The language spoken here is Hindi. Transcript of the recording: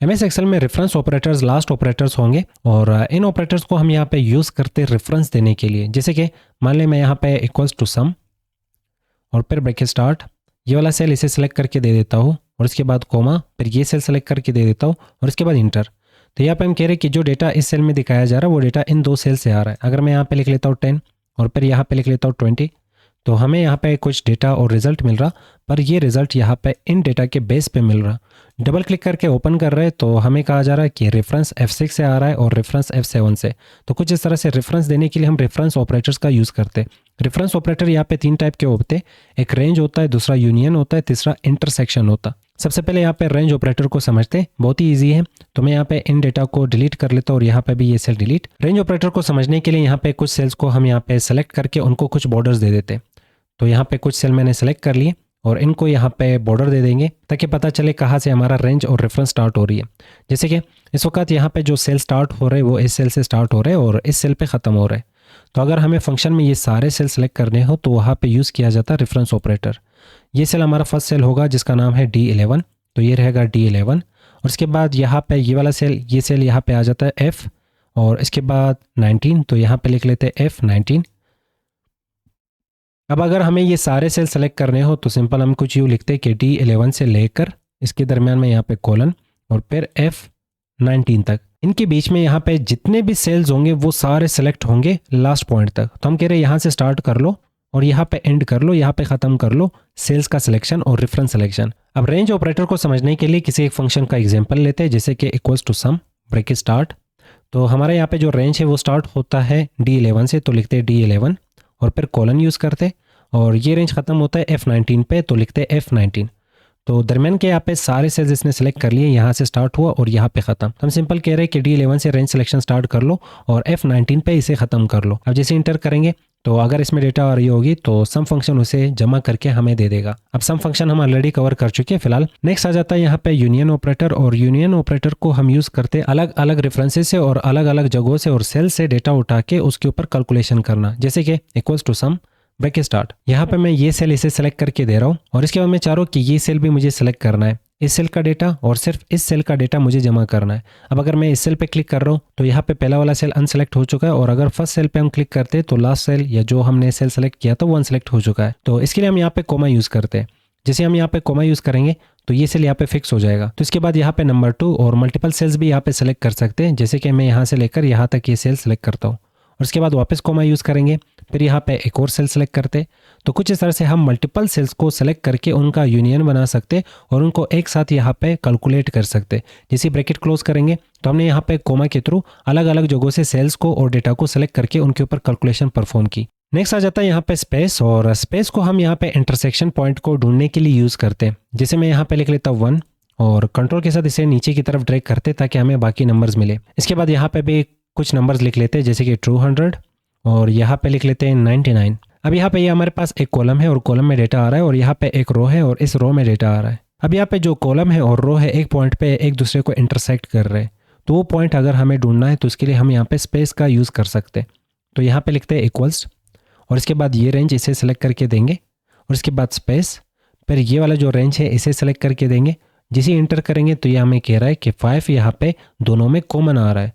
एमएस एक्सेल में रेफरेंस ऑपरेटर्स लास्ट ऑपरेटर्स होंगे और इन ऑपरेटर्स को हम यहाँ पे यूज़ करते हैं रेफरेंस देने के लिए। जैसे कि मान लें मैं यहाँ पे इक्वल्स टू सम और फिर ब्रैकेट स्टार्ट, ये वाला सेल इसे सेलेक्ट करके दे देता हूँ और इसके बाद कोमा, फिर ये सेल सेलेक्ट करके दे देता हूँ और इसके बाद इंटर। तो यहाँ पे हम कह रहे हैं कि जो डेटा इस सेल में दिखाया जा रहा है वो डेटा इन दो सेल से आ रहा है। अगर मैं यहाँ पे लिख लेता हूँ 10 और फिर यहाँ पे लिख लेता हूँ 20, तो हमें यहाँ पे कुछ डेटा और रिजल्ट मिल रहा, पर ये रिजल्ट यहाँ पे इन डेटा के बेस पे मिल रहा। डबल क्लिक करके ओपन कर रहे हैं तो हमें कहा जा रहा है कि रेफरेंस F6 से आ रहा है और रेफरेंस F7 से। तो कुछ इस तरह से रेफरेंस देने के लिए हम रेफरेंस ऑपरेटर्स का यूज़ करते हैं। रेफरेंस ऑपरेटर यहाँ पे 3 टाइप के होते हैं, एक रेंज होता है, दूसरा यूनियन होता है, तीसरा इंटरसेक्शन होता है। सबसे पहले यहाँ पे रेंज ऑपरेटर को समझते हैं, बहुत ही ईजी है। तो मैं यहाँ पे इन डेटा को डिलीट कर लेता हूँ और यहाँ पे भी ये सेल डिलीट। रेंज ऑपरेटर को समझने के लिए यहाँ पे कुछ सेल्स को हम यहाँ पे सेलेक्ट करके उनको कुछ बॉर्डर्स दे देते हैं। तो यहाँ पे कुछ सेल मैंने सेलेक्ट कर लिए और इनको यहाँ पे बॉर्डर दे देंगे ताकि पता चले कहाँ से हमारा रेंज और रेफरेंस स्टार्ट हो रही है। जैसे कि इस वक्त यहाँ पे जो सेल स्टार्ट हो रहे हैं वो इस सेल से स्टार्ट हो रहे हैं और इस सेल पे ख़त्म हो रहे हैं। तो अगर हमें फंक्शन में ये सारे सेल सेलेक्ट करने हो तो वहाँ पे यूज़ किया जाता है रेफरेंस ऑपरेटर। ये सेल हमारा फर्स्ट सेल होगा जिसका नाम है D11, तो ये रहेगा D11 और इसके बाद यहाँ पे ये वाला सेल, ये सेल यहाँ पे आ जाता है F और इसके बाद 19, तो यहाँ पे लिख लेते हैं F19। अब अगर हमें ये सारे सेल सेलेक्ट करने हो तो सिंपल हम कुछ यूँ लिखते हैं कि D11 से लेकर इसके दरमियान में यहाँ पे कोलन और फिर F19 तक, इनके बीच में यहाँ पे जितने भी सेल्स होंगे वो सारे सेलेक्ट होंगे लास्ट पॉइंट तक। तो हम कह रहे हैं यहाँ से स्टार्ट कर लो और यहाँ पे एंड कर लो, यहाँ पे ख़त्म कर लो सेल्स का सिलेक्शन और रेफरेंस सिलेक्शन। अब रेंज ऑपरेटर को समझने के लिए किसी एक फंक्शन का एग्जांपल लेते हैं, जैसे कि equals to some bracket start. तो हमारे यहाँ पे जो रेंज है वो स्टार्ट होता है D11 से, तो लिखते हैं D11 और फिर कॉलन यूज़ करते, और ये रेंज ख़त्म होता है F19 पे, तो लिखते हैं F19। तो दरमियान के यहाँ पे सारे सेल्स इसने सेलेक्ट कर लिए, यहाँ से स्टार्ट हुआ और यहाँ पे ख़त्म। हम सिंपल कह रहे हैं कि D11 से रेंज सिलेक्शन स्टार्ट कर लो और F19 पे इसे ख़त्म कर लो। अब जैसे इंटर करेंगे तो अगर इसमें डेटा आ रही होगी तो सम फंक्शन उसे जमा करके हमें दे देगा। अब सम फंक्शन हम ऑलरेडी कवर कर चुके हैं फिलहाल। नेक्स्ट आ जाता है यहाँ पे यूनियन ऑपरेटर, और यूनियन ऑपरेटर को हम यूज़ करते हैं अलग अलग रेफरेंसेस से और अलग अलग जगहों से और सेल से डेटा उठा के उसके ऊपर कैलकुलेशन करना। जैसे कि equals to some bracket start, यहाँ पे मैं ये सेल इसे सेलेक्ट करके दे रहा हूँ और इसके बाद मैं चाह रहा हूँ कि ये सेल भी मुझे सेलेक्ट करना है, इस सेल का डेटा और सिर्फ इस सेल का डेटा मुझे जमा करना है। अब अगर मैं इस सेल पे क्लिक कर रहा हूँ तो यहाँ पे पहला वाला सेल अनसेलेक्ट हो चुका है, और अगर फर्स्ट सेल पे हम क्लिक करते हैं तो लास्ट सेल या जो हमने सेल सेलेक्ट किया था वो अनसेलेक्ट हो चुका है। तो इसके लिए हम यहाँ पे कोमा यूज़ करते हैं। जैसे हम यहाँ पे कोमा यूज़ करेंगे तो ये सेल यहाँ पे फिक्स हो जाएगा। तो इसके बाद यहाँ पे नंबर 2 और मल्टीपल सेल्स भी यहाँ पे सेलेक्ट कर सकते हैं, जैसे कि मैं यहाँ से लेकर यहाँ तक ये सेल सेलेक्ट करता हूँ और उसके बाद वापस कोमा यूज़ करेंगे, फिर यहाँ पे एक और सेल सेलेक्ट करते। तो कुछ इस तरह से हम मल्टीपल सेल्स को सेलेक्ट करके उनका यूनियन बना सकते और उनको एक साथ यहाँ पे कैलकुलेट कर सकते। जैसे ब्रैकेट क्लोज करेंगे तो हमने यहाँ पे कोमा के थ्रू अलग अलग जगहों से सेल्स को और डेटा को सेलेक्ट करके उनके ऊपर कैलकुलेशन परफॉर्म की। नेक्स्ट आ जाता है यहाँ पे स्पेस, और स्पेस को हम यहाँ पे इंटरसेक्शन पॉइंट को ढूंढने के लिए यूज़ करते हैं। जैसे मैं यहाँ पे लिख लेता हूँ 1 और कंट्रोल के साथ इसे नीचे की तरफ ड्रैग करते ताकि हमें बाकी नंबर्स मिले। इसके बाद यहाँ पे भी कुछ नंबर्स लिख लेते हैं, जैसे कि 200 और यहाँ पे लिख लेते हैं 99। अब यहाँ पे ये हमारे पास एक कॉलम है और कॉलम में डेटा आ रहा है, और यहाँ पे एक रो है और इस रो में डेटा आ रहा है। अब यहाँ पे जो कॉलम है और रो है एक पॉइंट पे एक दूसरे को इंटरसेक्ट कर रहे हैं, तो वो पॉइंट अगर हमें ढूंढना है तो उसके लिए हम यहाँ पे स्पेस का यूज़ कर सकते हैं। तो यहाँ पे लिखते हैं इक्वल्स और इसके बाद ये रेंज इसे सेलेक्ट करके देंगे और इसके बाद स्पेस, फिर ये वाला जो रेंज है इसे सेलेक्ट करके देंगे। जिसे इंटर करेंगे तो ये हमें कह रहा है कि 5 यहाँ पे दोनों में कॉमन आ रहा है,